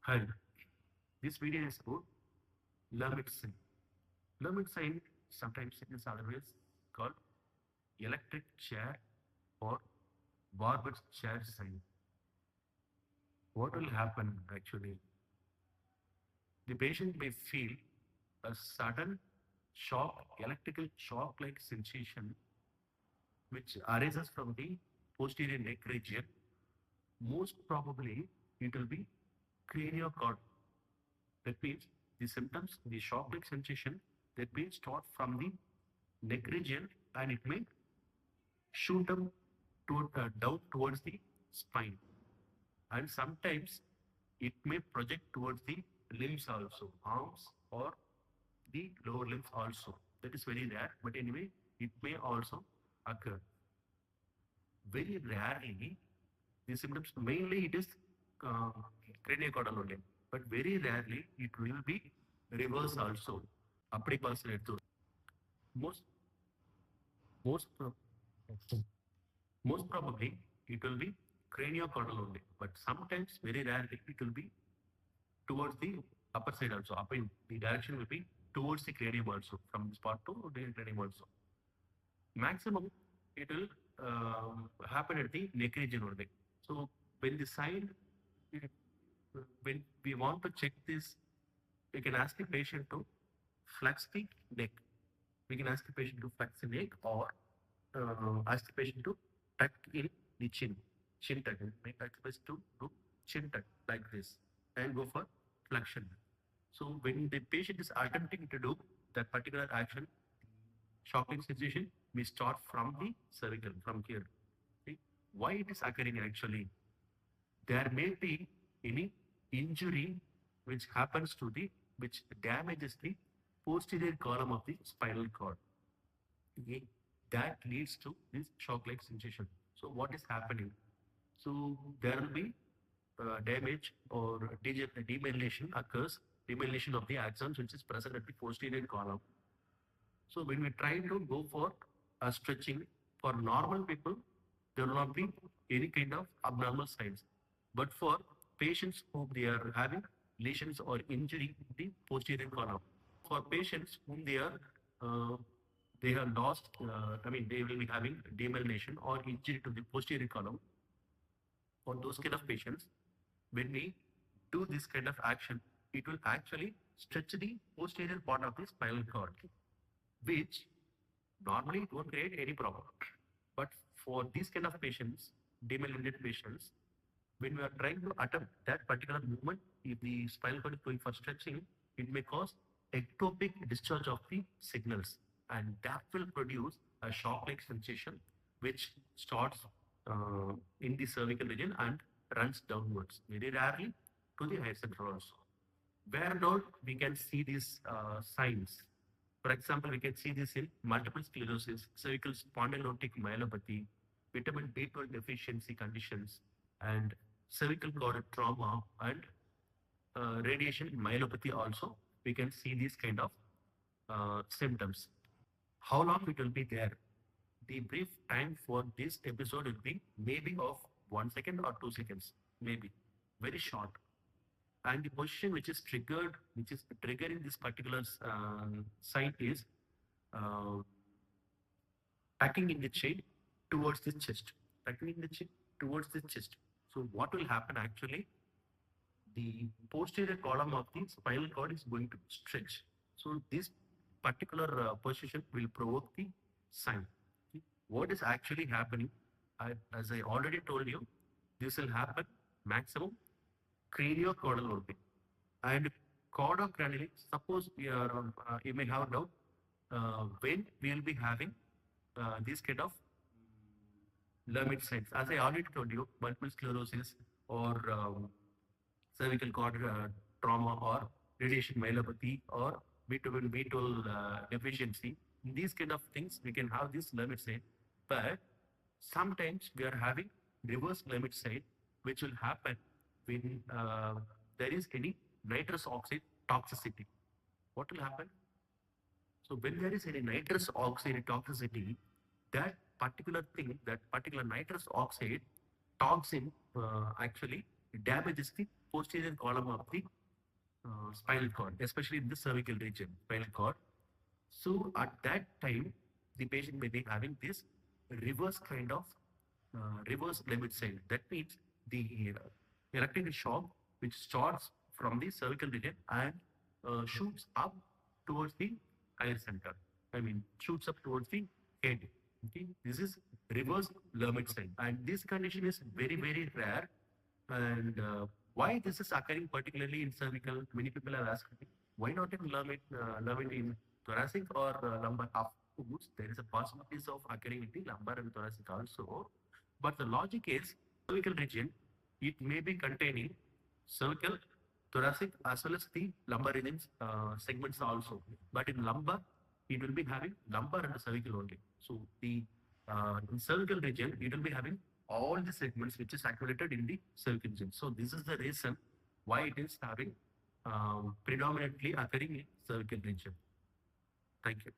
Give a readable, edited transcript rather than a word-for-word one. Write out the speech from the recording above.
Hi, this video is about Lhermitte'S. Lhermitte'S sometimes it is otherwise called electric chair or barbed chair sign. What will happen actually? The patient may feel a sudden shock, electrical shock like sensation which arises from the posterior neck region. Most probably it will be craniocord. That means the symptoms, the shock-like sensation, that may start from the neck region and it may shoot up down towards the spine. And sometimes it may project towards the limbs also, arms or the lower limbs also. That is very rare, but anyway, it may also occur. Very rarely, the symptoms, mainly it is uh, craniocaudal only, but very rarely it will be reverse also. அப்படி pass எடுத்து most most pro- most probably it will be craniocaudal only, but sometimes very rarely it will be towards the upper side also. Up in the direction will be towards the cranium also, from this part to the cranium also. Maximum it will happen at the neck region only. So when the sign, when we want to check this, we can ask the patient to flex the neck. We can ask the patient to flex the neck or ask the patient to tuck in the chin tuck. Make ask the patient to do chin tuck like this and go for flexion. So when the patient is attempting to do that particular action, shocking sensation may start from the cervical, from here. See, why it is occurring actually? There may be any injury which happens to the, which damages the posterior column of the spinal cord. Okay, that leads to this shock-like sensation. So what is happening? So there will be damage or demyelination occurs, demyelination of the axons which is present at the posterior column. So when we try to go for a stretching, for normal people, there will not be any kind of abnormal signs. But for patients whom they are having lesions or injury in the posterior column, for patients whom they have lost, they will be having demyelination or injury to the posterior column. For those kind of patients, when we do this kind of action, it will actually stretch the posterior part of the spinal cord, which normally it won't create any problem. But for these kind of patients, demyelinated patients, when we are trying to attempt that particular movement, if the spinal cord is going for stretching, it may cause ectopic discharge of the signals, and that will produce a shock-like sensation, which starts in the cervical region and runs downwards, very rarely to the higher central also. Where not we can see these signs. For example, we can see this in multiple sclerosis, cervical spondylotic myelopathy, vitamin B12 deficiency conditions, and cervical cord trauma and radiation myelopathy also. We can see these kind of symptoms. How long it will be there? The brief time for this episode will be maybe of 1 second or 2 seconds, maybe very short. And the position which is triggered, which is triggering this particular sign is uh, tucking in the chin towards the chest, tucking in the chin towards the chest. So what will happen actually? The posterior column of the spinal cord is going to stretch. So this particular position will provoke the sign. Okay. What is actually happening? As I already told you, this will happen maximum craniocaudal only. And cordocranially, suppose we are, you may have doubt, when we will be having this kind of limit signs. As I already told you, multiple sclerosis or cervical cord trauma or radiation myelopathy or vitamin B12 deficiency. These kind of things, we can have this limit sign. But sometimes we are having reverse limit sign, which will happen when there is any nitrous oxide toxicity. What will happen? So when there is any nitrous oxide toxicity, that particular nitrous oxide toxin actually damages the posterior column of the spinal cord, especially in the cervical region, spinal cord. So at that time, the patient may be having this reverse kind of reverse limit sign. That means the electrical shock which starts from the cervical region and shoots up towards the eye center. I mean, shoots up towards the head. Okay, this is reverse Lhermitte's sign, and this condition is very very rare. And why this is occurring particularly in cervical? Many people are asking why not in Lhermitte in thoracic or lumbar? Of course, there is a possibilities of occurring in the lumbar and thoracic also, but the logic is cervical region. It may be containing cervical, thoracic as well as the lumbar regions segments also. But in lumbar, it will be having lumbar and cervical only. So the in cervical region, it will be having all the segments which is accumulated in the cervical region. So this is the reason why it is having predominantly occurring in cervical region. Thank you.